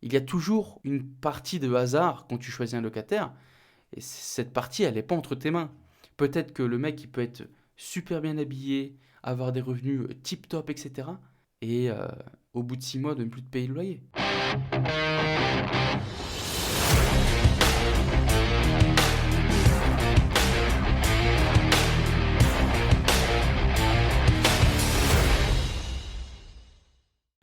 Il y a toujours une partie de hasard quand tu choisis un locataire, et cette partie, elle n'est pas entre tes mains. Peut-être que le mec, il peut être super bien habillé, avoir des revenus tip top, etc. Et au bout de 6 mois, de ne plus te payer le loyer.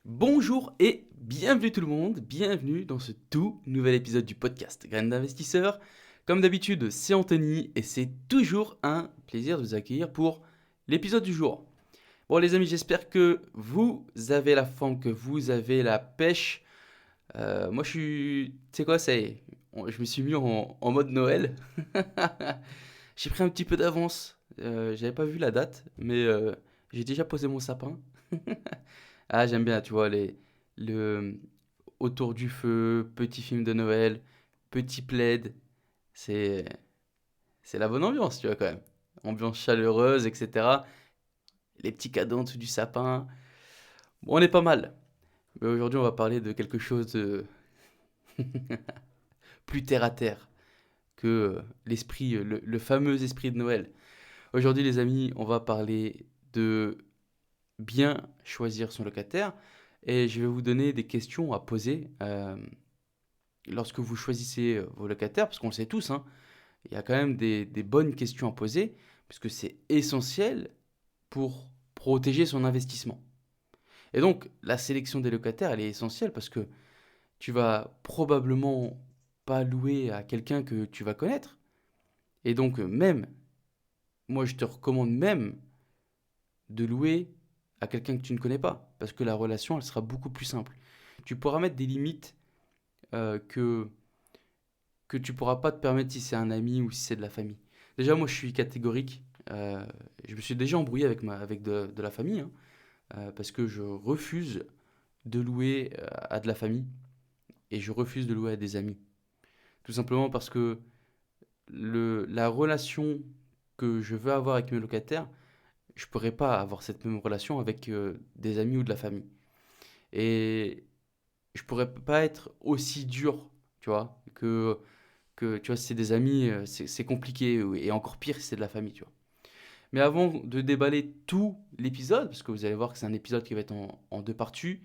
Bonjour et bienvenue tout le monde, bienvenue dans ce tout nouvel épisode du podcast Graines d'investisseurs. Comme d'habitude, c'est Anthony et c'est toujours un plaisir de vous accueillir pour l'épisode du jour. Bon les amis, j'espère que vous avez la forme, que vous avez la pêche. Moi je suis... Tu sais quoi, ça y est, je me suis mis en mode Noël. J'ai pris un petit peu d'avance, j'avais pas vu la date, mais j'ai déjà posé mon sapin. Ah, j'aime bien, tu vois, le, autour du feu, petit film de Noël, petit plaid. C'est, c'est la bonne ambiance, tu vois, quand même. Ambiance chaleureuse, etc. Les petits cadeaux en dessous du sapin. Bon, on est pas mal. Mais aujourd'hui, on va parler de quelque chose de plus terre à terre que l'esprit, le fameux esprit de Noël. Aujourd'hui, les amis, on va parler de bien choisir son locataire et je vais vous donner des questions à poser lorsque vous choisissez vos locataires, parce qu'on le sait tous, hein, il y a quand même des bonnes questions à poser, puisque c'est essentiel pour protéger son investissement. Et donc, la sélection des locataires, elle est essentielle parce que tu vas probablement pas louer à quelqu'un que tu vas connaître. Et donc, même, moi, je te recommande même de louer à quelqu'un que tu ne connais pas, parce que la relation, elle sera beaucoup plus simple. Tu pourras mettre des limites que tu pourras pas te permettre si c'est un ami ou si c'est de la famille. Déjà, moi, je suis catégorique. Je me suis déjà embrouillé avec de la famille, hein, parce que je refuse de louer à de la famille et je refuse de louer à des amis. Tout simplement parce que la relation que je veux avoir avec mes locataires, je pourrais pas avoir cette même relation avec des amis ou de la famille. Et je pourrais pas être aussi dur, tu vois, que tu vois, si c'est des amis, c'est compliqué, et encore pire si c'est de la famille, tu vois. Mais avant de déballer tout l'épisode, parce que vous allez voir que c'est un épisode qui va être en deux parties,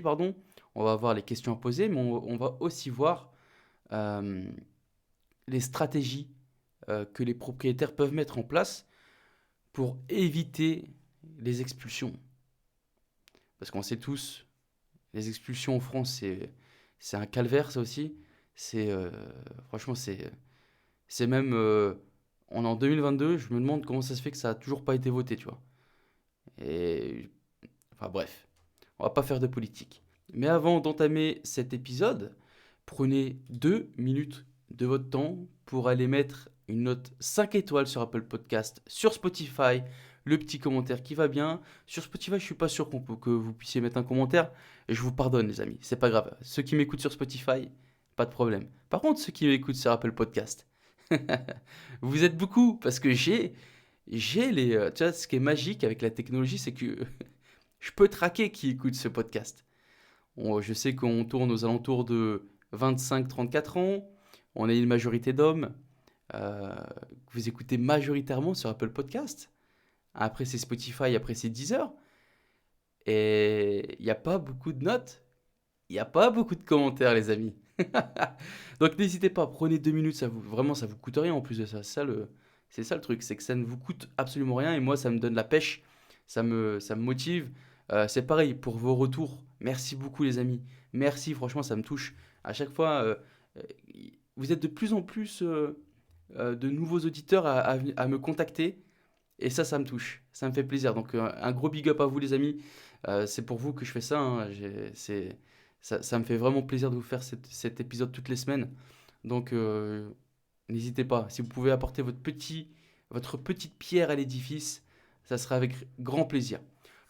pardon, on va voir les questions à poser, mais on va aussi voir euh, les stratégies que les propriétaires peuvent mettre en place pour éviter les expulsions. Parce qu'on sait tous, les expulsions en France, c'est un calvaire, ça aussi. C'est franchement, c'est même on est en 2022, je me demande comment ça se fait que ça a toujours pas été voté, tu vois. Et enfin bref, on va pas faire de politique. Mais avant d'entamer cet épisode, prenez 2 minutes de votre temps pour aller mettre une note 5 étoiles sur Apple Podcast, sur Spotify, le petit commentaire qui va bien. Sur Spotify, je suis pas sûr que vous puissiez mettre un commentaire. Et je vous pardonne, les amis, c'est pas grave. Ceux qui m'écoutent sur Spotify, pas de problème. Par contre, ceux qui m'écoutent sur Apple Podcast, vous êtes beaucoup parce que j'ai les. Tu vois, ce qui est magique avec la technologie, c'est que je peux traquer qui écoute ce podcast. Je sais qu'on tourne aux alentours de 25-34 ans. On est une majorité d'hommes. Que vous écoutez majoritairement sur Apple Podcast. Après, c'est Spotify, après, c'est Deezer. Et il n'y a pas beaucoup de notes. Il n'y a pas beaucoup de commentaires, les amis. Donc, n'hésitez pas, prenez 2 minutes. Vraiment, ça vous coûte rien en plus de ça. C'est ça le truc, c'est que ça ne vous coûte absolument rien. Et moi, ça me donne la pêche. Ça me motive. C'est pareil pour vos retours. Merci beaucoup, les amis. Merci, franchement, ça me touche. À chaque fois, euh, vous êtes de plus en plus de nouveaux auditeurs à me contacter. Et ça me touche. Ça me fait plaisir. Donc, un gros big up à vous, les amis. C'est pour vous que je fais ça, hein. Ça me fait vraiment plaisir de vous faire cet épisode toutes les semaines. Donc, n'hésitez pas. Si vous pouvez apporter votre petite pierre à l'édifice, ça sera avec grand plaisir.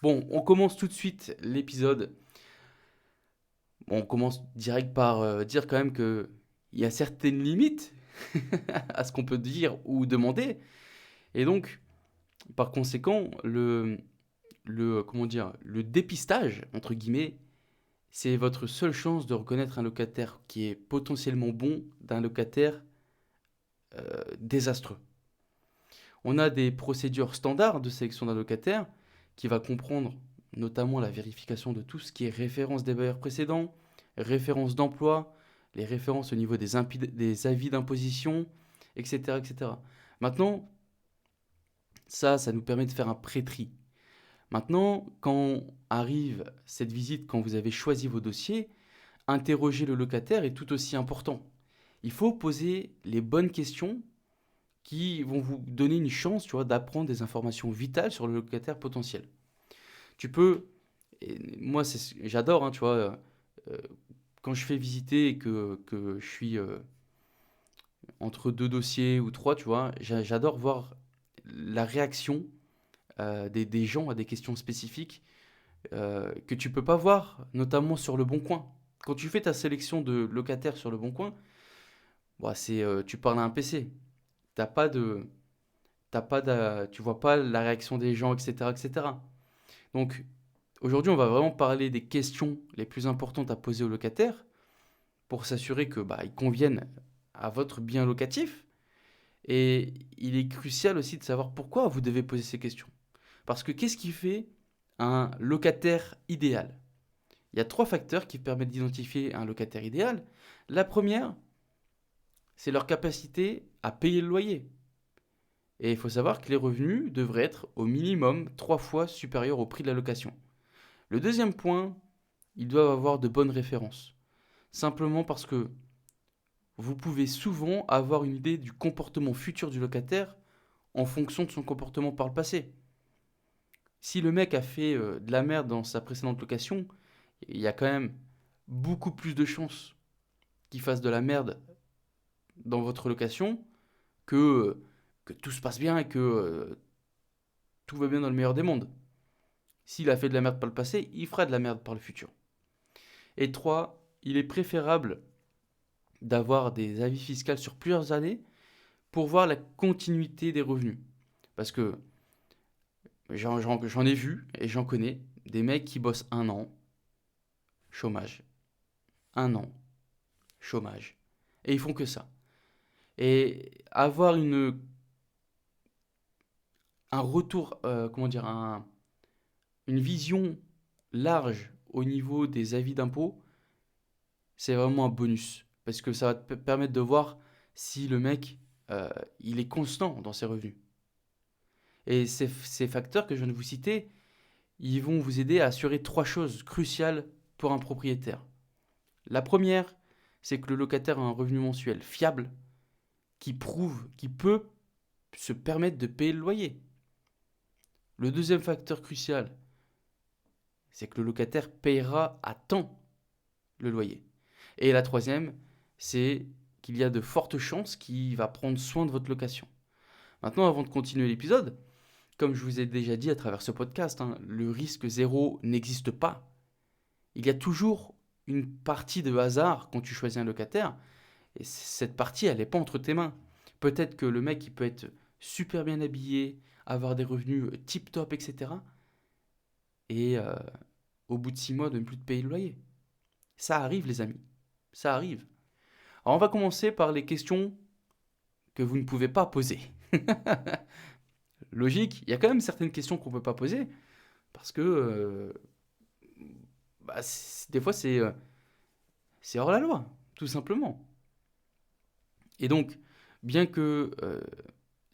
Bon, on commence tout de suite l'épisode. Bon, on commence direct par dire quand même que il y a certaines limites à ce qu'on peut dire ou demander. Et donc, par conséquent, comment dire, le dépistage, entre guillemets, C'est votre seule chance de reconnaître un locataire qui est potentiellement bon d'un locataire désastreux. On a des procédures standards de sélection d'un locataire qui va comprendre notamment la vérification de tout ce qui est référence des bailleurs précédents, référence d'emploi, les références au niveau des avis d'imposition, etc., etc. Maintenant, ça nous permet de faire un pré-tri. Maintenant, quand arrive cette visite, quand vous avez choisi vos dossiers, interroger le locataire est tout aussi important. Il faut poser les bonnes questions qui vont vous donner une chance, tu vois, d'apprendre des informations vitales sur le locataire potentiel. Tu peux, et moi j'adore, hein, tu vois, euh, quand je fais visiter et que je suis entre deux dossiers ou trois, tu vois, j'adore voir la réaction des gens à des questions spécifiques que tu peux pas voir, notamment sur Le Bon Coin. Quand tu fais ta sélection de locataires sur Le Bon Coin, bah, tu parles à un PC. T'as pas de, tu vois pas la réaction des gens, etc., etc. Donc aujourd'hui, on va vraiment parler des questions les plus importantes à poser aux locataires pour s'assurer que bah, ils conviennent à votre bien locatif. Et il est crucial aussi de savoir pourquoi vous devez poser ces questions. Parce que qu'est-ce qui fait un locataire idéal? Il y a trois facteurs qui permettent d'identifier un locataire idéal. La première, c'est leur capacité à payer le loyer. Et il faut savoir que les revenus devraient être au minimum 3 fois supérieurs au prix de la location. Le deuxième point, ils doivent avoir de bonnes références. Simplement parce que vous pouvez souvent avoir une idée du comportement futur du locataire en fonction de son comportement par le passé. Si le mec a fait de la merde dans sa précédente location, il y a quand même beaucoup plus de chances qu'il fasse de la merde dans votre location que, que tout se passe bien et que tout va bien dans le meilleur des mondes. S'il a fait de la merde par le passé, il fera de la merde par le futur. Et 3, il est préférable d'avoir des avis fiscaux sur plusieurs années pour voir la continuité des revenus. Parce que j'en ai vu et j'en connais des mecs qui bossent 1 an, chômage. 1 an, chômage. Et ils font que ça. Et avoir un retour, comment dire, une vision large au niveau des avis d'impôt, c'est vraiment un bonus. Parce que ça va te permettre de voir si le mec, euh, il est constant dans ses revenus. Et ces facteurs que je viens de vous citer, ils vont vous aider à assurer trois choses cruciales pour un propriétaire. La première, c'est que le locataire a un revenu mensuel fiable qui prouve qu'il peut se permettre de payer le loyer. Le deuxième facteur crucial, c'est que le locataire payera à temps le loyer. Et la troisième, c'est qu'il y a de fortes chances qu'il va prendre soin de votre location. Maintenant, avant de continuer l'épisode, comme je vous ai déjà dit à travers ce podcast, hein, le risque zéro n'existe pas. Il y a toujours une partie de hasard quand tu choisis un locataire, et cette partie, elle n'est pas entre tes mains. Peut-être que le mec, il peut être super bien habillé, avoir des revenus tip-top, etc. Et au bout de 6 mois, de ne plus te payer le loyer. Ça arrive, les amis. Ça arrive. Alors, on va commencer par les questions que vous ne pouvez pas poser. Logique, il y a quand même certaines questions qu'on ne peut pas poser, parce que bah, des fois, c'est hors la loi, tout simplement. Et donc, bien que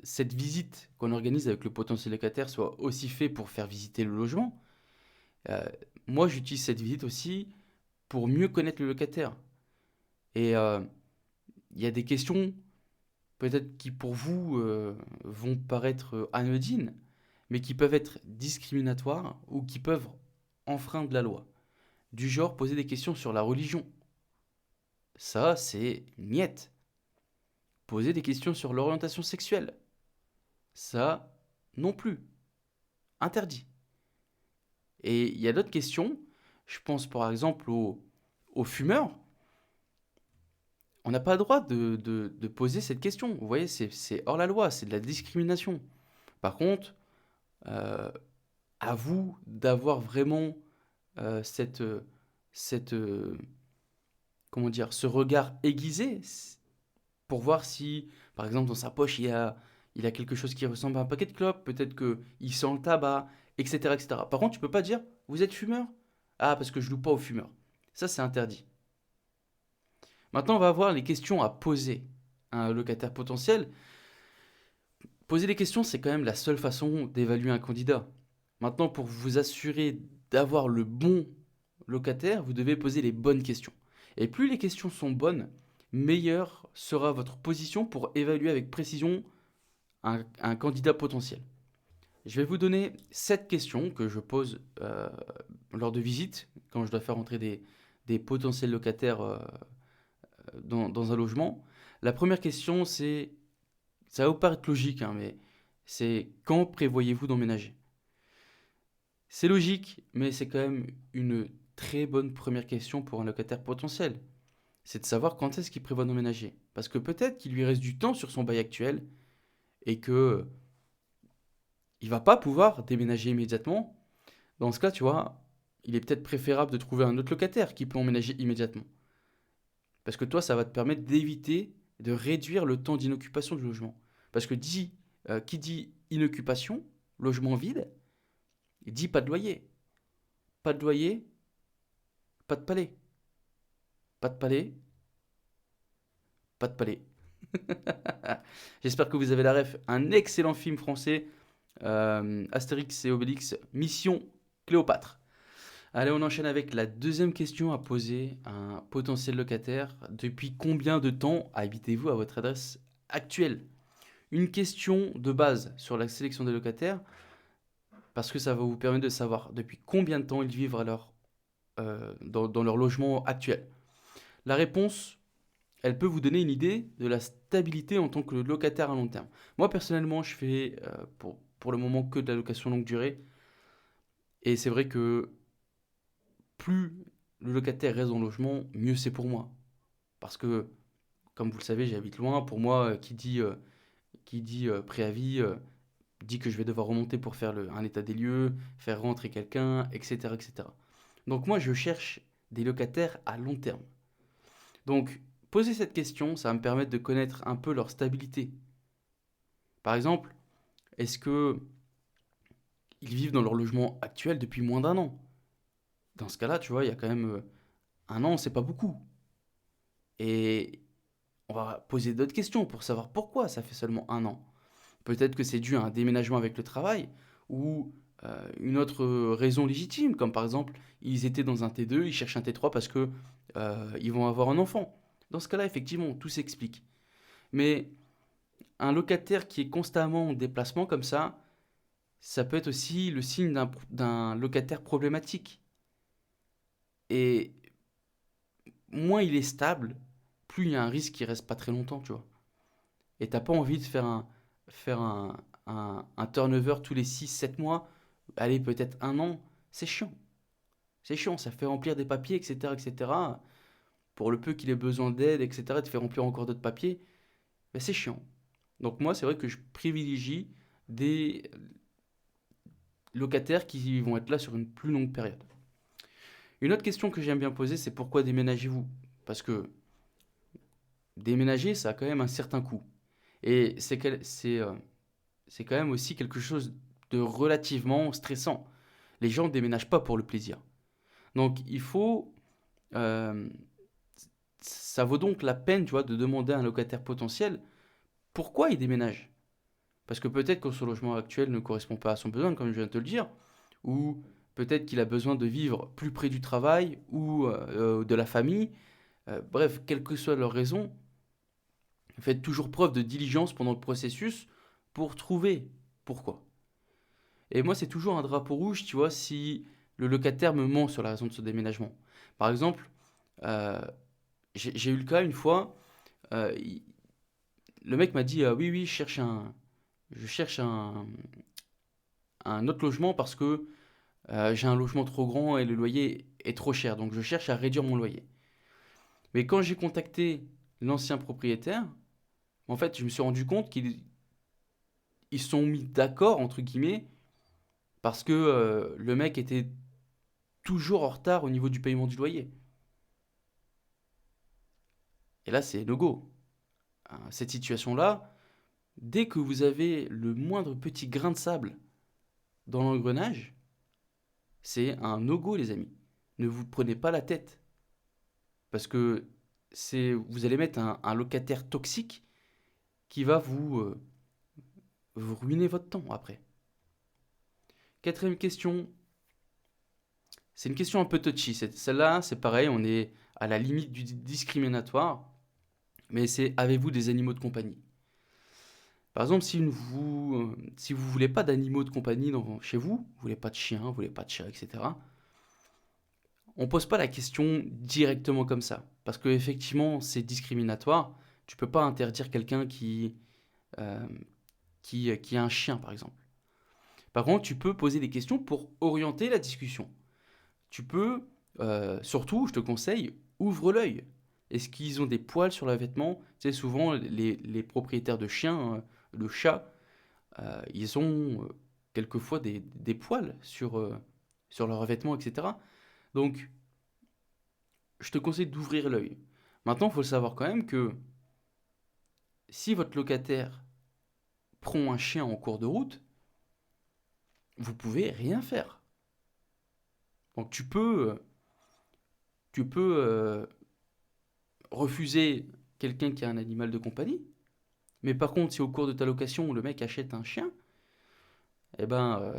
cette visite qu'on organise avec le potentiel locataire soit aussi fait pour faire visiter le logement, euh, moi j'utilise cette visite aussi pour mieux connaître le locataire. Et il y a des questions peut-être qui pour vous vont paraître anodines, mais qui peuvent être discriminatoires ou qui peuvent enfreindre la loi. Du genre poser des questions sur la religion. Ça, c'est niette. Poser des questions sur l'orientation sexuelle. Ça, non plus. Interdit. Et il y a d'autres questions. Je pense par exemple aux fumeurs. On n'a pas le droit de poser cette question. Vous voyez, c'est hors la loi, c'est de la discrimination. Par contre, euh, à vous d'avoir vraiment cette, cette, comment dire, ce regard aiguisé pour voir si, par exemple, dans sa poche, il a quelque chose qui ressemble à un paquet de clopes, peut-être qu'il sent le tabac, etc., etc. Par contre, tu peux pas dire, vous êtes fumeur? Ah, parce que je loue pas aux fumeurs. Ça, c'est interdit. Maintenant, on va voir les questions à poser à un locataire potentiel. Poser les questions, c'est quand même la seule façon d'évaluer un candidat. Maintenant, pour vous assurer d'avoir le bon locataire, vous devez poser les bonnes questions. Et plus les questions sont bonnes, meilleure sera votre position pour évaluer avec précision un candidat potentiel. Je vais vous donner 7 questions que je pose lors de visites, quand je dois faire entrer des potentiels locataires dans un logement. La première question, c'est, ça va vous paraître logique, hein, mais c'est quand prévoyez-vous d'emménager? C'est logique, mais c'est quand même une très bonne première question pour un locataire potentiel. C'est de savoir quand est-ce qu'il prévoit d'emménager. Parce que peut-être qu'il lui reste du temps sur son bail actuel et que il va pas pouvoir déménager immédiatement. Dans ce cas, tu vois, il est peut-être préférable de trouver un autre locataire qui peut emménager immédiatement. Parce que toi, ça va te permettre d'éviter, de réduire le temps d'inoccupation du logement. Parce que qui dit inoccupation, logement vide, il dit pas de loyer. Pas de loyer, pas de palais. Pas de palais, pas de palais. J'espère que vous avez la ref. Un excellent film français, Astérix et Obélix, Mission Cléopâtre. Allez, on enchaîne avec la deuxième question à poser à un potentiel locataire. Depuis combien de temps habitez-vous à votre adresse actuelle? Une question de base sur la sélection des locataires, parce que ça va vous permettre de savoir depuis combien de temps ils vivent dans leur logement actuel. La réponse, elle peut vous donner une idée de la stabilité en tant que locataire à long terme. Moi, personnellement, je fais pour le moment que de la location longue durée. Et c'est vrai que plus le locataire reste dans le logement, mieux c'est pour moi. Parce que, comme vous le savez, j'habite loin. Pour moi, qui dit préavis, dit que je vais devoir remonter pour faire un état des lieux, faire rentrer quelqu'un, etc., etc. Donc moi, je cherche des locataires à long terme. Donc, poser cette question, ça va me permettre de connaître un peu leur stabilité. Par exemple, est-ce que ils vivent dans leur logement actuel depuis moins d'un an? Dans ce cas-là, tu vois, il y a quand même un an, c'est pas beaucoup. Et on va poser d'autres questions pour savoir pourquoi ça fait seulement un an. Peut-être que c'est dû à un déménagement avec le travail ou une autre raison légitime, comme par exemple, ils étaient dans un T2, ils cherchent un T3 parce que ils vont avoir un enfant. Dans ce cas-là, effectivement, tout s'explique. Mais un locataire qui est constamment en déplacement comme ça peut être aussi le signe d'un locataire problématique. Et moins il est stable, plus il y a un risque qu'il reste pas très longtemps, tu vois. Et t'as pas envie de faire un turnover tous les 6 7 mois, allez, peut-être un an, c'est chiant. C'est chiant, ça fait remplir des papiers, etc., etc. Pour le peu qu'il ait besoin d'aide, etc., de faire remplir encore d'autres papiers, ben c'est chiant. Donc moi, c'est vrai que je privilégie des locataires qui vont être là sur une plus longue période. Une autre question que j'aime bien poser, c'est pourquoi déménagez-vous? Parce que déménager, ça a quand même un certain coût. Et c'est quand même aussi quelque chose de relativement stressant. Les gens ne déménagent pas pour le plaisir. Donc il faut... euh, ça vaut donc la peine, tu vois, de demander à un locataire potentiel pourquoi il déménage. Parce que peut-être que son logement actuel ne correspond pas à son besoin, comme je viens de te le dire, ou peut-être qu'il a besoin de vivre plus près du travail ou de la famille. Bref, quelle que soit leur raison, faites toujours preuve de diligence pendant le processus pour trouver pourquoi. Et moi, c'est toujours un drapeau rouge, tu vois, si le locataire me ment sur la raison de ce déménagement. Par exemple, euh, j'ai eu le cas une fois, euh, il- le mec m'a dit oui, oui, je cherche un autre logement parce que j'ai un logement trop grand et le loyer est trop cher, donc je cherche à réduire mon loyer. Mais quand j'ai contacté l'ancien propriétaire, en fait, je me suis rendu compte qu'ils ils se sont mis d'accord, entre guillemets, parce que le mec était toujours en retard au niveau du paiement du loyer. Et là, c'est no go. Cette situation-là, dès que vous avez le moindre petit grain de sable dans l'engrenage, c'est un no-go, les amis. Ne vous prenez pas la tête. Parce que vous allez mettre un locataire toxique qui va vous ruiner votre temps après. Quatrième question, c'est une question un peu touchy. Celle-là, c'est pareil, on est à la limite du discriminatoire, mais c'est avez-vous des animaux de compagnie? Par exemple, si vous voulez pas d'animaux de compagnie chez vous, vous voulez pas de chien, vous voulez pas de chat, etc. On pose pas la question directement comme ça, parce que effectivement, c'est discriminatoire. Tu peux pas interdire quelqu'un euh, qui a un chien, par exemple. Par contre, tu peux poser des questions pour orienter la discussion. Tu peux, surtout, je te conseille, ouvre l'œil. Est-ce qu'ils ont des poils sur le vêtement? Tu sais, souvent, les propriétaires de chiens, de chats, ils ont quelquefois des poils sur leurs vêtements, etc. Donc, je te conseille d'ouvrir l'œil. Maintenant, il faut le savoir quand même que si votre locataire prend un chien en cours de route, vous pouvez rien faire. Donc, tu peux refuser quelqu'un qui a un animal de compagnie, mais par contre, si au cours de ta location, le mec achète un chien, eh ben,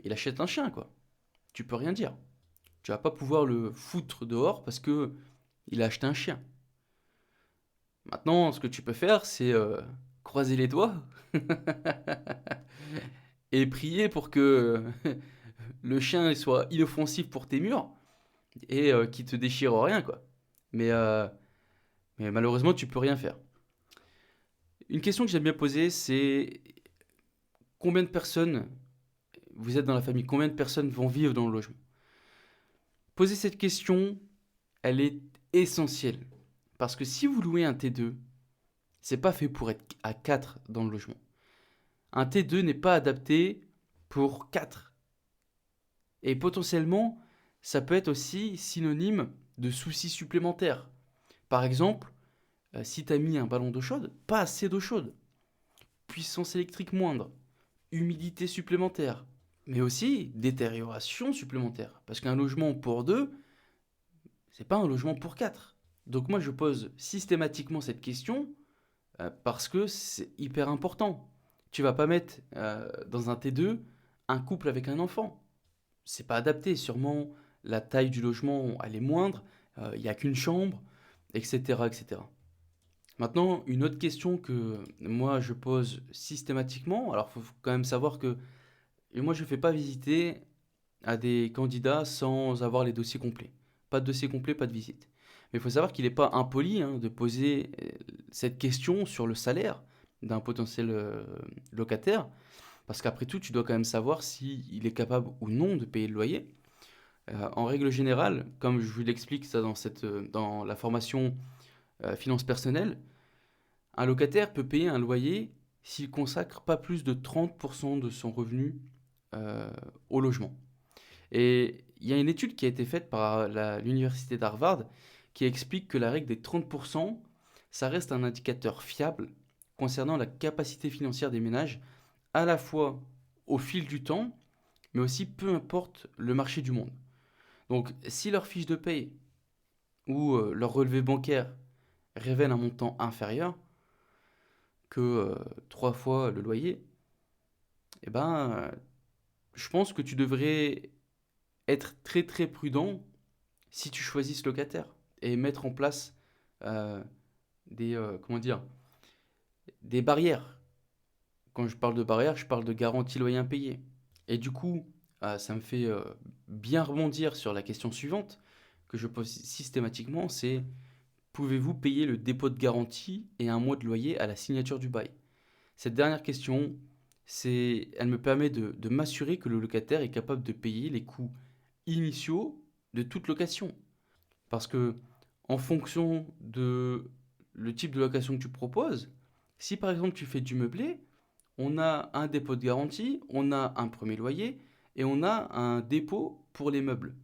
il achète un chien, quoi. Tu peux rien dire. Tu vas pas pouvoir le foutre dehors parce que il a acheté un chien. Maintenant, ce que tu peux faire, c'est croiser les doigts et prier pour que le chien soit inoffensif pour tes murs et qu'il te déchire rien, quoi. Mais, euh, mais malheureusement, tu peux rien faire. Une question que j'aime bien poser, c'est combien de personnes, vous êtes dans la famille, combien de personnes vont vivre dans le logement? Poser cette question, elle est essentielle. Parce que si vous louez un T2, c'est pas fait pour être à 4 dans le logement. Un T2 n'est pas adapté pour 4. Et potentiellement, ça peut être aussi synonyme de soucis supplémentaires. Par exemple, si tu as mis un ballon d'eau chaude, pas assez d'eau chaude, puissance électrique moindre, humidité supplémentaire, mais aussi détérioration supplémentaire. Parce qu'un logement pour 2, c'est pas un logement pour 4. Donc moi je pose systématiquement cette question parce que c'est hyper important. Tu vas pas mettre dans un T2 un couple avec un enfant. C'est pas adapté. Sûrement la taille du logement elle est moindre, il n'y a qu'une chambre, etc., etc. Maintenant, une autre question que moi je pose systématiquement, alors il faut quand même savoir que moi je ne fais pas visiter à des candidats sans avoir les dossiers complets. Pas de dossier complet, pas de visite. Mais il faut savoir qu'il n'est pas impoli de poser cette question sur le salaire d'un potentiel locataire, parce qu'après tout, tu dois quand même savoir s'il est capable ou non de payer le loyer. En règle générale, comme je vous l'explique ça dans la formation finance personnelle, un locataire peut payer un loyer s'il consacre pas plus de 30% de son revenu euh, au logement. Et il y a une étude qui a été faite par l'université d'Harvard qui explique que la règle des 30%, ça reste un indicateur fiable concernant la capacité financière des ménages, à la fois au fil du temps, mais aussi peu importe le marché du monde. Donc si leur fiche de paye ou leur relevé bancaire révèle un montant inférieur que 3 fois le loyer, eh ben, je pense que tu devrais être très très prudent si tu choisis ce locataire et mettre en place euh, comment dire, des barrières. Quand je parle de barrières, je parle de garantie loyer impayé. Et du coup, ça me fait bien rebondir sur la question suivante que je pose systématiquement, c'est pouvez-vous payer le dépôt de garantie et un mois de loyer à la signature du bail? Cette dernière question, elle me permet de m'assurer que le locataire est capable de payer les coûts initiaux de toute location. Parce que en fonction de le type de location que tu proposes, si par exemple tu fais du meublé, on a un dépôt de garantie, on a un premier loyer et on a un dépôt pour les meubles.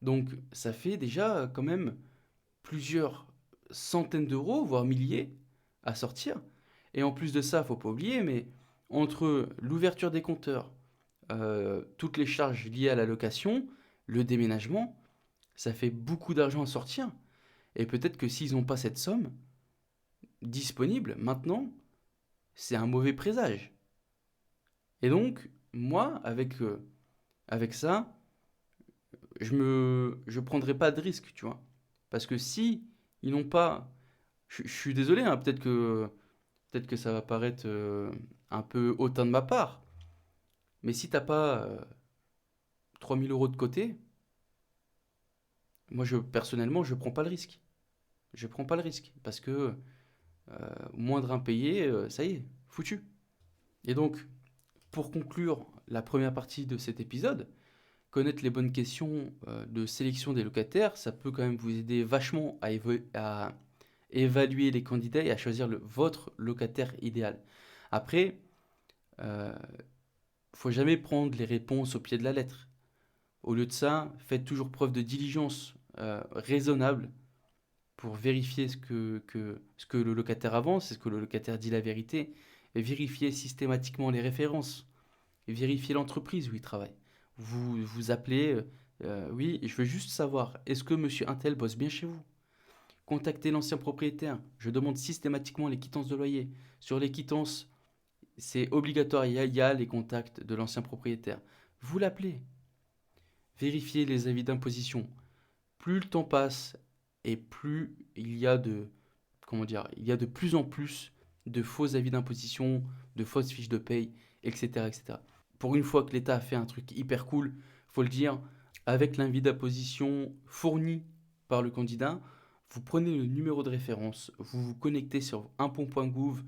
Donc ça fait déjà quand même plusieurs centaines d'euros, voire milliers, à sortir. Et en plus de ça, faut pas oublier, mais entre l'ouverture des compteurs, toutes les charges liées à la location, le déménagement, ça fait beaucoup d'argent à sortir. Et peut-être que s'ils n'ont pas cette somme disponible maintenant, c'est un mauvais présage. Et donc, moi, avec ça, je prendrai pas de risque, tu vois. Parce que si ils n'ont pas, je suis désolé, hein, peut-être que ça va paraître un peu hautain de ma part, mais si t'as pas 3000 euros de côté, moi personnellement, je prends pas le risque. Je prends pas le risque parce que moindre impayé, ça y est, foutu. Et donc, pour conclure la première partie de cet épisode, connaître les bonnes questions de sélection des locataires, ça peut quand même vous aider vachement à évaluer les candidats et à choisir votre locataire idéal. Après, euh, faut jamais prendre les réponses au pied de la lettre. Au lieu de ça, faites toujours preuve de diligence raisonnable pour vérifier ce que le locataire avance, est-ce que le locataire dit la vérité, et vérifiez systématiquement les références, et vérifiez l'entreprise où il travaille. Vous appelez, oui, je veux juste savoir, est-ce que monsieur Intel bosse bien chez vous? Contactez l'ancien propriétaire. Je demande systématiquement les quittances de loyer. Sur les quittances, c'est obligatoire, il y a les contacts de l'ancien propriétaire. Vous l'appelez. Vérifiez les avis d'imposition. Plus le temps passe et plus il y a comment dire, il y a de plus en plus de faux avis d'imposition, de fausses fiches de paye, etc., etc. Pour une fois que l'État a fait un truc hyper cool, faut le dire, avec l'avis d'imposition fourni par le candidat, vous prenez le numéro de référence, vous vous connectez sur impont.gouv,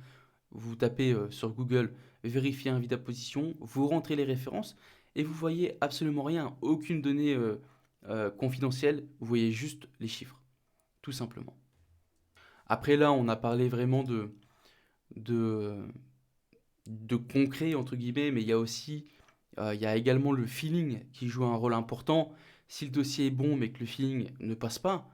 vous tapez sur Google vérifier un avis d'imposition, vous rentrez les références et vous voyez absolument rien, aucune donnée confidentielle, vous voyez juste les chiffres, tout simplement. Après là, on a parlé vraiment de, de concret, entre guillemets, mais il y a également le feeling qui joue un rôle important. Si le dossier est bon, mais que le feeling ne passe pas,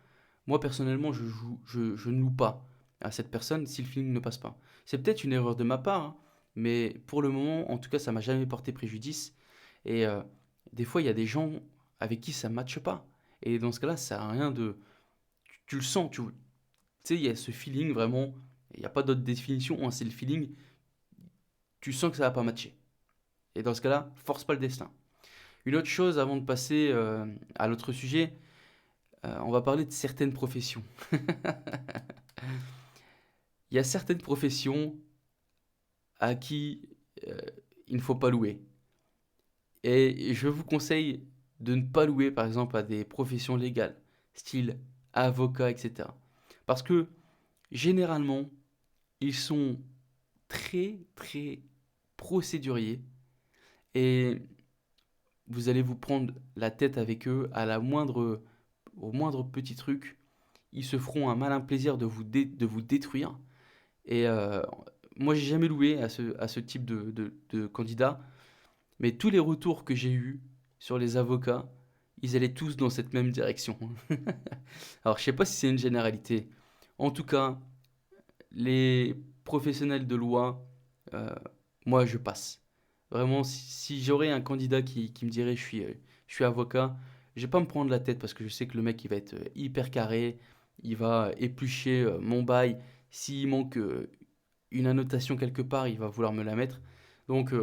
moi personnellement, je ne loue pas à cette personne si le feeling ne passe pas. C'est peut-être une erreur de ma part, hein, mais pour le moment, en tout cas, ça m'a jamais porté préjudice. Et des fois, il y a des gens avec qui ça ne matche pas. Et dans ce cas-là, ça sert à rien de. Tu le sens, tu sais, il y a ce feeling vraiment. Il n'y a pas d'autre définition, hein, c'est le feeling. Tu sens que ça va pas matcher. Et dans ce cas-là, force pas le destin. Une autre chose avant de passer à l'autre sujet, on va parler de certaines professions. Il y a certaines professions à qui euh, il ne faut pas louer. Et je vous conseille de ne pas louer par exemple à des professions légales, style avocat, etc. Parce que généralement, ils sont très très procéduriers et vous allez vous prendre la tête avec eux au moindre petit truc. Ils se feront un malin plaisir de vous détruire. Et moi, j'ai jamais loué à ce type de candidat, mais tous les retours que j'ai eus sur les avocats, ils allaient tous dans cette même direction. Alors, je sais pas si c'est une généralité. En tout cas, les professionnels de loi, euh, moi, je passe. Vraiment, si j'aurais un candidat qui me dirait je suis avocat, je vais pas me prendre la tête parce que je sais que le mec il va être hyper carré, il va éplucher mon bail. S'il manque une annotation quelque part, il va vouloir me la mettre. Donc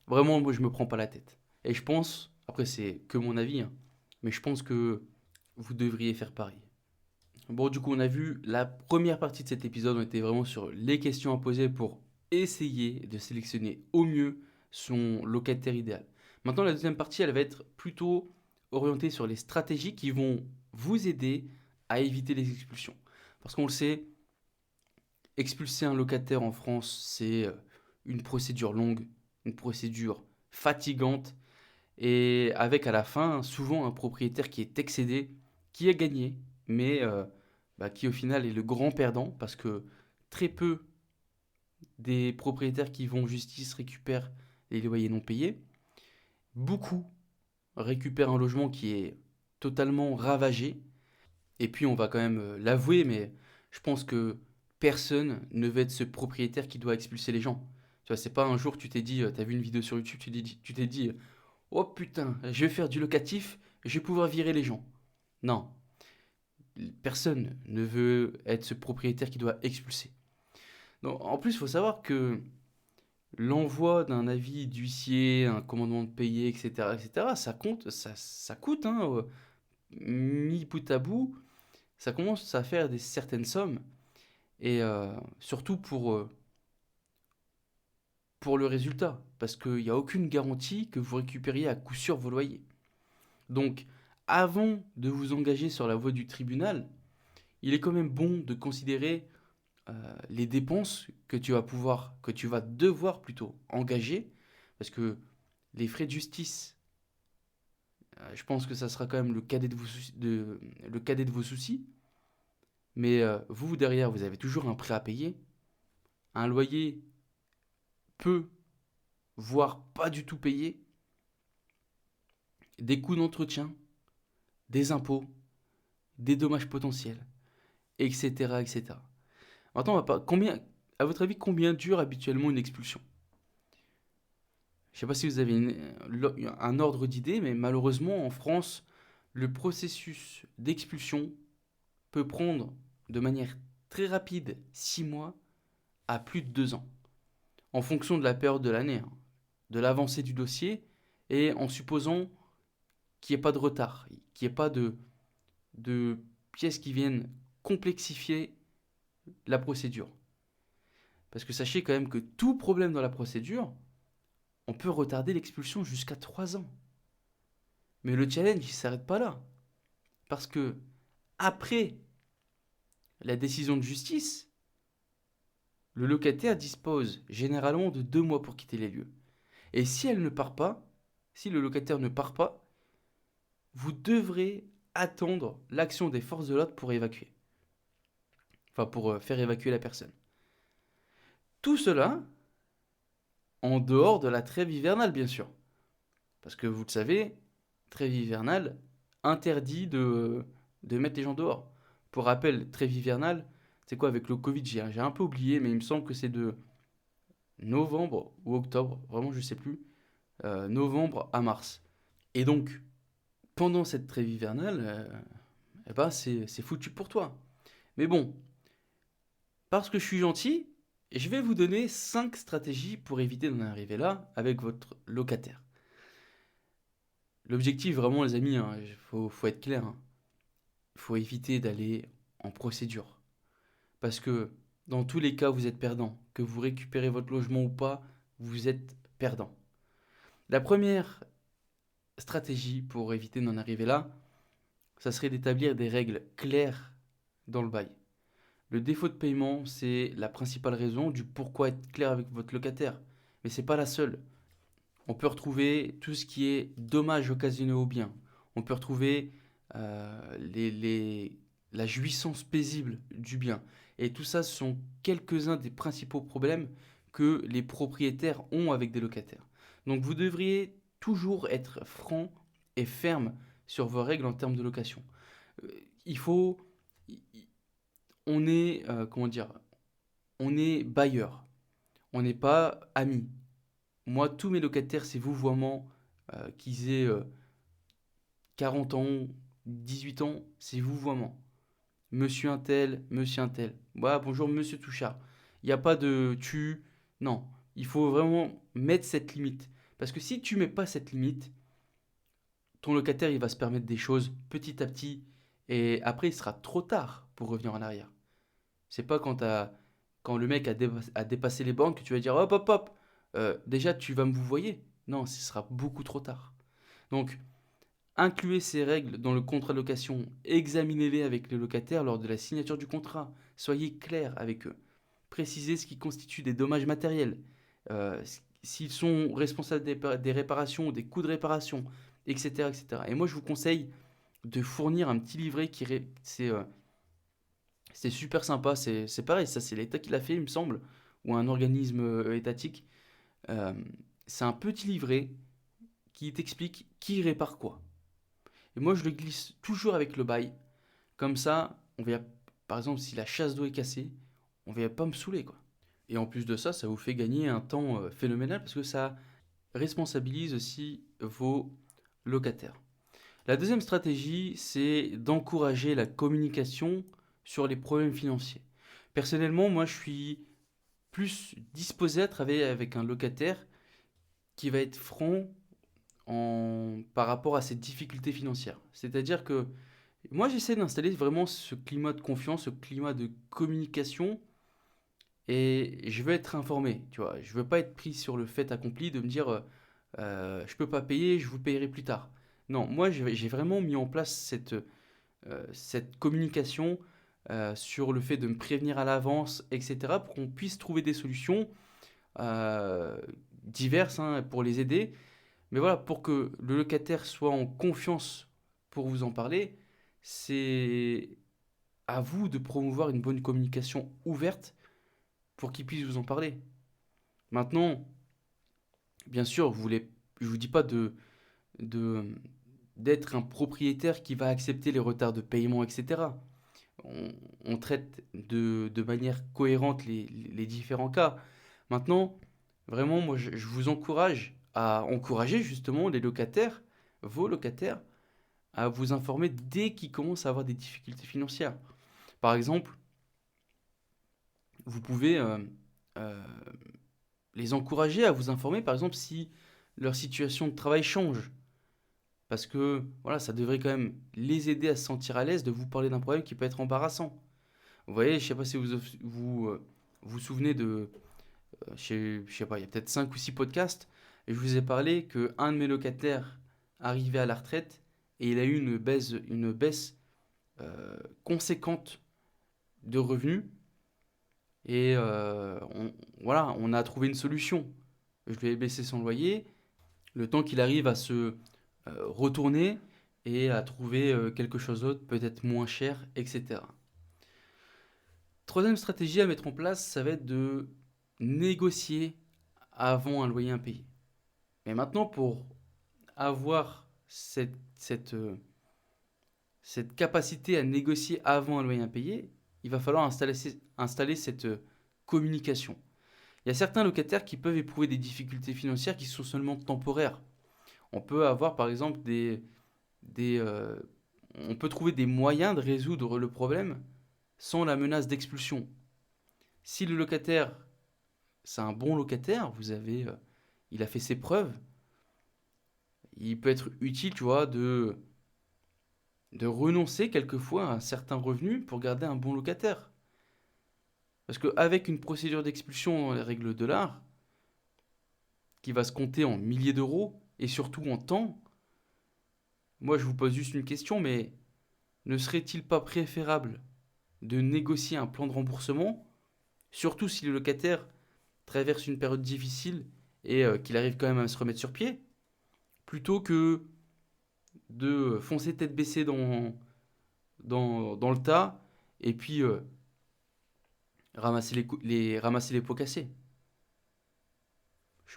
vraiment, moi je me prends pas la tête. Et je pense, après c'est que mon avis, hein, mais je pense que vous devriez faire pareil. Bon, du coup, on a vu la première partie de cet épisode, on était vraiment sur les questions à poser pour essayer de sélectionner au mieux son locataire idéal. Maintenant, la deuxième partie, elle va être plutôt orientée sur les stratégies qui vont vous aider à éviter les expulsions. Parce qu'on le sait, expulser un locataire en France, c'est une procédure longue, une procédure fatigante, et avec à la fin souvent un propriétaire qui est excédé, qui a gagné, mais qui au final est le grand perdant parce que très peu des propriétaires qui vont en justice récupèrent les loyers non payés. Beaucoup récupèrent un logement qui est totalement ravagé. Et puis on va quand même l'avouer, mais je pense que personne ne veut être ce propriétaire qui doit expulser les gens. Tu vois, c'est pas un jour tu t'es dit, t'as vu une vidéo sur YouTube, tu t'es dit, oh putain, je vais faire du locatif, je vais pouvoir virer les gens. Non, personne ne veut être ce propriétaire qui doit expulser. Donc, en plus, il faut savoir que l'envoi d'un avis d'huissier, un commandement de payer, etc., ça compte, ça coûte, hein, mis bout à bout, ça commence à faire des certaines sommes, et surtout pour le résultat, parce qu'il n'y a aucune garantie que vous récupériez à coup sûr vos loyers. Donc, avant de vous engager sur la voie du tribunal, il est quand même bon de considérer les dépenses que tu vas devoir plutôt engager, parce que les frais de justice, je pense que ça sera quand même le cadet de vos soucis, mais vous, derrière, vous avez toujours un prêt à payer, un loyer peu, voire pas du tout payé, des coûts d'entretien, des impôts, des dommages potentiels, etc., etc. Maintenant, à votre avis, combien dure habituellement une expulsion? Je ne sais pas si vous avez un ordre d'idée, mais malheureusement, en France, le processus d'expulsion peut prendre de manière très rapide 6 mois à plus de 2 ans, en fonction de la période de l'année, hein, de l'avancée du dossier, et en supposant qu'il n'y ait pas de retard, qu'il n'y ait pas de pièces qui viennent complexifier la procédure. Parce que sachez quand même que tout problème dans la procédure, on peut retarder l'expulsion jusqu'à 3 ans. Mais le challenge, il ne s'arrête pas là. Parce que après la décision de justice, le locataire dispose généralement de 2 mois pour quitter les lieux. Et si elle ne part pas, si le locataire ne part pas, vous devrez attendre l'action des forces de l'ordre pour évacuer. Enfin, pour faire évacuer la personne. Tout cela en dehors de la trêve hivernale, bien sûr. Parce que vous le savez, trêve hivernale interdit de mettre les gens dehors. Pour rappel, trêve hivernale, c'est quoi avec le Covid? J'ai un peu oublié, mais il me semble que c'est de novembre ou octobre, vraiment je sais plus, novembre à mars. Et donc, pendant cette trêve hivernale, eh ben c'est foutu pour toi. Mais bon, parce que je suis gentil, je vais vous donner 5 stratégies pour éviter d'en arriver là avec votre locataire. L'objectif, vraiment, les amis, il faut être clair, hein. Il faut éviter d'aller en procédure. Parce que dans tous les cas, vous êtes perdant. Que vous récupérez votre logement ou pas, vous êtes perdant. La première stratégie pour éviter d'en arriver là, ça serait d'établir des règles claires dans le bail. Le défaut de paiement, c'est la principale raison du pourquoi être clair avec votre locataire. Mais c'est pas la seule. On peut retrouver tout ce qui est dommages occasionnés au bien. On peut retrouver la jouissance paisible du bien. Et tout ça, ce sont quelques-uns des principaux problèmes que les propriétaires ont avec des locataires. Donc vous devriez toujours être franc et ferme sur vos règles en termes de location. Euh, il faut... On est, comment dire, on est bailleur. On n'est pas amis. Moi, tous mes locataires, c'est vouvoiement, qu'ils aient 40 ans, 18 ans, c'est vouvoiement. Monsieur un tel, monsieur un tel. Voilà, bonjour monsieur Touchard. Il n'y a pas de tu. Non, il faut vraiment mettre cette limite. Parce que si tu mets pas cette limite, ton locataire, il va se permettre des choses petit à petit. Et après, il sera trop tard pour revenir en arrière. C'est pas quand le mec a dépassé les bornes que tu vas dire hop hop hop, déjà tu vas me vous voyez. Non, ce sera beaucoup trop tard. Donc, incluez ces règles dans le contrat de location, examinez-les avec les locataires lors de la signature du contrat, soyez clair avec eux, précisez ce qui constitue des dommages matériels, s'ils sont responsables des réparations ou des coûts de réparation, etc., etc. Et moi je vous conseille de fournir un petit livret c'est super sympa, c'est pareil, ça c'est l'État qui l'a fait, il me semble, ou un organisme étatique. Euh, c'est un petit livret qui t'explique qui répare quoi. Et moi, je le glisse toujours avec le bail. Comme ça, par exemple, si la chasse d'eau est cassée, on ne va pas me saouler, quoi. Et en plus de ça, ça vous fait gagner un temps phénoménal parce que ça responsabilise aussi vos locataires. La deuxième stratégie, c'est d'encourager la communication sur les problèmes financiers. Personnellement, moi, je suis plus disposé à travailler avec un locataire qui va être franc par rapport à ses difficultés financières. C'est-à-dire que moi, j'essaie d'installer vraiment ce climat de confiance, ce climat de communication, et je veux être informé, tu vois. Je veux pas être pris sur le fait accompli de me dire je peux pas payer, je vous payerai plus tard. Non, moi, j'ai vraiment mis en place cette communication sur le fait de me prévenir à l'avance, etc., pour qu'on puisse trouver des solutions euh, diverses, hein, pour les aider. Mais voilà, pour que le locataire soit en confiance pour vous en parler, c'est à vous de promouvoir une bonne communication ouverte pour qu'il puisse vous en parler. Maintenant, bien sûr, je vous dis pas de- d'être un propriétaire qui va accepter les retards de paiement, etc. On traite de manière cohérente les différents cas. Maintenant, vraiment, moi, je vous encourage à encourager justement les locataires, vos locataires, à vous informer dès qu'ils commencent à avoir des difficultés financières. Par exemple, vous pouvez euh, les encourager à vous informer, par exemple, si leur situation de travail change. Parce que voilà, ça devrait quand même les aider à se sentir à l'aise de vous parler d'un problème qui peut être embarrassant. Vous voyez, je sais pas si vous souvenez de, je sais pas, il y a peut-être 5 ou 6 podcasts, et je vous ai parlé que un de mes locataires arrivait à la retraite et il a eu une baisse conséquente de revenus. Et voilà, on a trouvé une solution. Je lui ai baissé son loyer, le temps qu'il arrive à se retourner et à trouver quelque chose d'autre, peut-être moins cher, etc. Troisième stratégie à mettre en place, ça va être de négocier avant un loyer impayé. Mais maintenant, pour avoir cette capacité à négocier avant un loyer impayé, il va falloir installer cette communication. Il y a certains locataires qui peuvent éprouver des difficultés financières qui sont seulement temporaires. On peut avoir par exemple des, euh, on peut trouver des moyens de résoudre le problème sans la menace d'expulsion. Si le locataire, c'est un bon locataire, il a fait ses preuves, il peut être utile, tu vois, de renoncer quelquefois à un certain revenu pour garder un bon locataire. Parce qu'avec une procédure d'expulsion dans les règles de l'art, qui va se compter en milliers d'euros, et surtout en temps, moi je vous pose juste une question, mais ne serait-il pas préférable de négocier un plan de remboursement, surtout si le locataire traverse une période difficile et qu'il arrive quand même à se remettre sur pied, plutôt que de foncer tête baissée dans le tas et puis ramasser les pots cassés.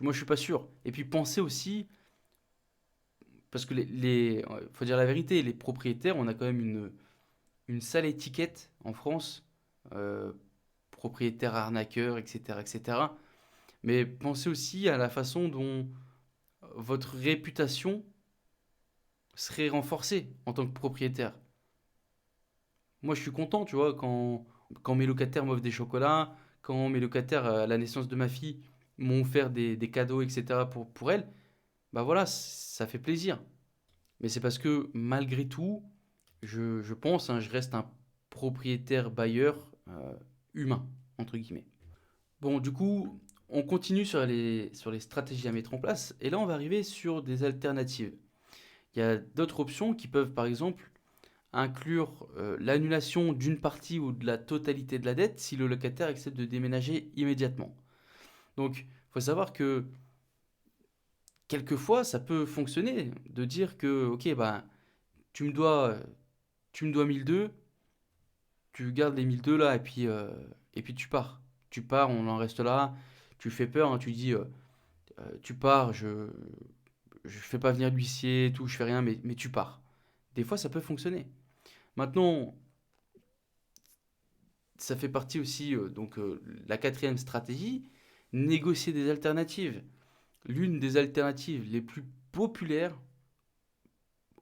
Moi, je suis pas sûr. Et puis pensez aussi, parce que faut dire la vérité, les propriétaires, on a quand même une sale étiquette en France, euh, propriétaire arnaqueur, etc., etc. Mais pensez aussi à la façon dont votre réputation serait renforcée en tant que propriétaire. Moi, je suis content, tu vois, quand mes locataires m'offrent des chocolats, quand mes locataires, à la naissance de ma fille, m'ont offert des cadeaux, etc., pour elle, bah voilà, ça fait plaisir. Mais c'est parce que malgré tout, je pense, hein, je reste un propriétaire bailleur humain, entre guillemets. Bon, du coup, on continue sur les stratégies à mettre en place, et là, on va arriver sur des alternatives. Il y a d'autres options qui peuvent, par exemple, inclure l'annulation d'une partie ou de la totalité de la dette si le locataire accepte de déménager immédiatement. Donc, il faut savoir que quelquefois, ça peut fonctionner de dire que, ok, bah, tu me dois, tu me dois 1002, tu gardes les 1002 là, et puis tu pars. Tu pars, on en reste là, tu fais peur, hein, tu dis, tu pars, je fais pas venir l'huissier et tout, je fais rien, mais tu pars. des fois, ça peut fonctionner. Maintenant, ça fait partie aussi, la quatrième stratégie, négocier des alternatives. L'une des alternatives les plus populaires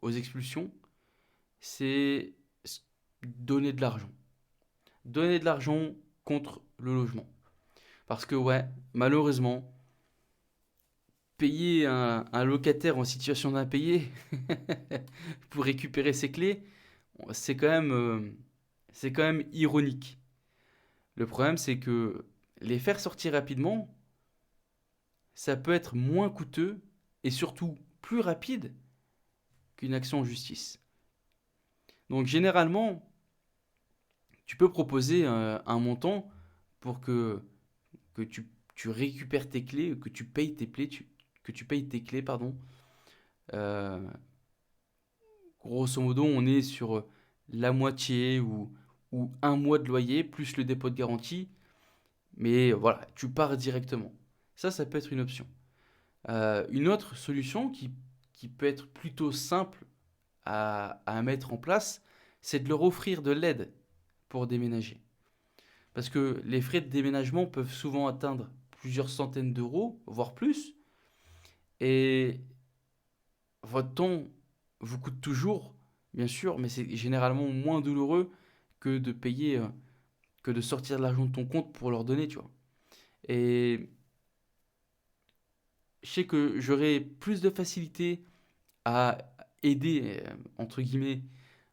aux expulsions, c'est donner de l'argent. Donner de l'argent contre le logement. Parce que ouais, malheureusement, payer un locataire en situation d'impayé pour récupérer ses clés, c'est quand même, c'est quand même ironique. Le problème, c'est que les faire sortir rapidement, ça peut être moins coûteux et surtout plus rapide qu'une action en justice. Donc généralement, tu peux proposer un montant pour que tu récupères tes clés, que tu payes tes clés, que tu payes tes clés, pardon. Euh, Grosso modo, on est sur la moitié ou un mois de loyer plus le dépôt de garantie. Mais voilà, tu pars directement. Ça peut être une option. Une autre solution qui peut être plutôt simple à mettre en place, c'est de leur offrir de l'aide pour déménager. Parce que les frais de déménagement peuvent souvent atteindre plusieurs centaines d'euros, voire plus. Et votre temps vous coûte toujours, bien sûr, mais c'est généralement moins douloureux que de payer, que de sortir de l'argent de ton compte pour leur donner, tu vois. Et je sais que j'aurai plus de facilité à aider, entre guillemets,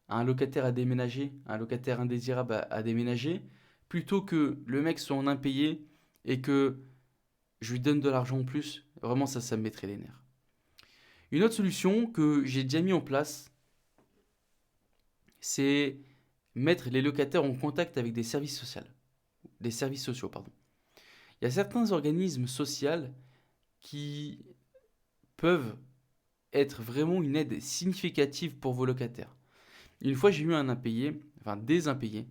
un locataire à déménager, un locataire indésirable à déménager, plutôt que le mec soit en impayé et que je lui donne de l'argent en plus. Vraiment, ça me mettrait les nerfs. Une autre solution que j'ai déjà mis en place, c'est mettre les locataires en contact avec des services sociaux. Des services sociaux, pardon. Il y a certains organismes sociaux qui peuvent être vraiment une aide significative pour vos locataires. Une fois, j'ai eu un impayé, enfin des impayés,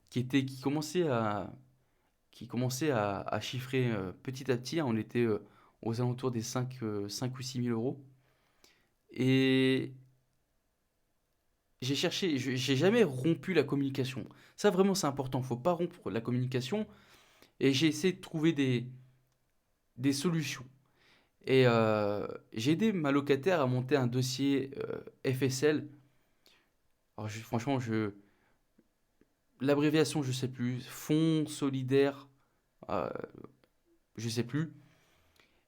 qui commençait à chiffrer petit à petit. On était aux alentours des 5 ou 6 000 euros. Et j'ai jamais rompu la communication. Ça, vraiment, c'est important. Faut pas rompre la communication. Et j'ai essayé de trouver des solutions. Et j'ai aidé ma locataire à monter un dossier FSL. Alors, franchement, l'abréviation, je sais plus. Fonds solidaire, euh, je sais plus.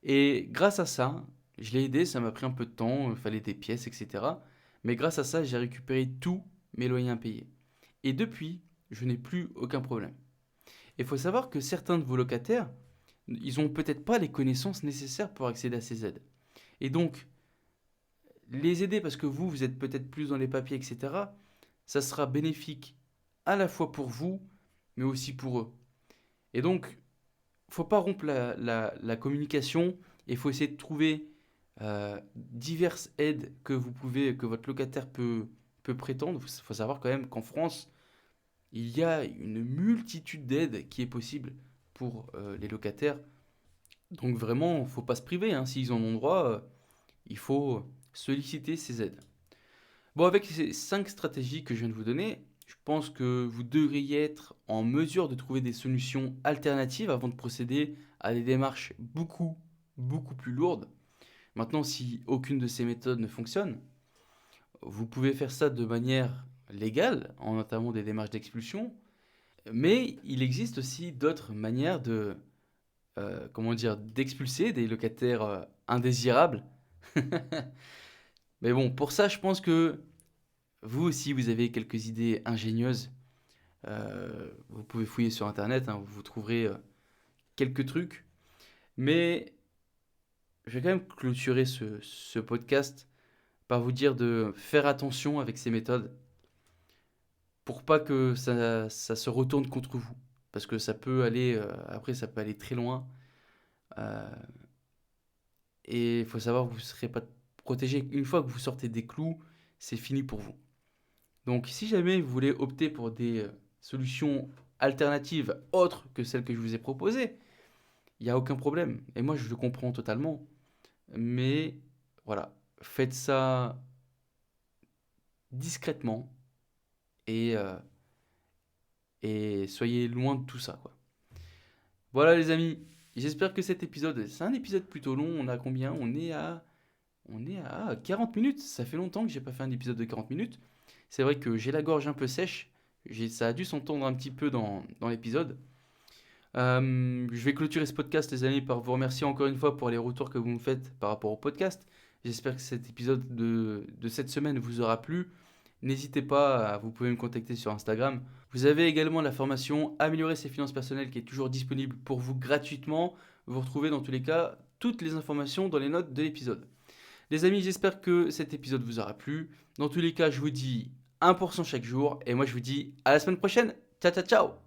Et grâce à ça, je l'ai aidé. Ça m'a pris un peu de temps. Il fallait des pièces, etc. Mais grâce à ça, j'ai récupéré tous mes loyers impayés. Et depuis, je n'ai plus aucun problème. Il faut savoir que certains de vos locataires, ils n'ont peut-être pas les connaissances nécessaires pour accéder à ces aides. Et donc, les aider parce que vous êtes peut-être plus dans les papiers, etc., ça sera bénéfique à la fois pour vous, mais aussi pour eux. Et donc, faut pas rompre la communication et il faut essayer de trouver diverses aides que votre locataire peut prétendre. Il faut savoir quand même qu'en France, il y a une multitude d'aides qui est possible pour les locataires. Donc vraiment, il ne faut pas se priver, hein. S'ils en ont droit, il faut solliciter ces aides. Bon, avec ces 5 stratégies que je viens de vous donner, je pense que vous devriez être en mesure de trouver des solutions alternatives avant de procéder à des démarches beaucoup plus lourdes. Maintenant, si aucune de ces méthodes ne fonctionne, vous pouvez faire ça de manière légale, en notamment des démarches d'expulsion, mais il existe aussi d'autres manières comment dire, d'expulser des locataires indésirables. Mais bon, pour ça, je pense que vous aussi, vous avez quelques idées ingénieuses. Vous pouvez fouiller sur Internet, hein, vous trouverez quelques trucs. Mais je vais quand même clôturer ce podcast par vous dire de faire attention avec ces méthodes pour pas que ça se retourne contre vous. Parce que ça peut aller, après, ça peut aller très loin. Euh, et il faut savoir que vous ne serez pas protégé. Une fois que vous sortez des clous, c'est fini pour vous. Donc, si jamais vous voulez opter pour des solutions alternatives autres que celles que je vous ai proposées, il n'y a aucun problème. Et moi, je le comprends totalement. Mais voilà, faites ça discrètement et, et soyez loin de tout ça, quoi. Voilà les amis, j'espère que cet épisode, c'est un épisode plutôt long, on a combien? On est à 40 minutes, ça fait longtemps que j'ai pas fait un épisode de 40 minutes. C'est vrai que j'ai la gorge un peu sèche, ça a dû s'entendre un petit peu dans l'épisode. Je vais clôturer ce podcast, les amis, par vous remercier encore une fois pour les retours que vous me faites par rapport au podcast. J'espère que cet épisode de cette semaine vous aura plu. N'hésitez pas, vous pouvez me contacter sur Instagram. Vous avez également la formation Améliorer ses finances personnelles qui est toujours disponible pour vous gratuitement. Vous retrouvez dans tous les cas toutes les informations dans les notes de l'épisode. Les amis, j'espère que cet épisode vous aura plu. Dans tous les cas, je vous dis 1% chaque jour et moi je vous dis à la semaine prochaine. Ciao ciao ciao.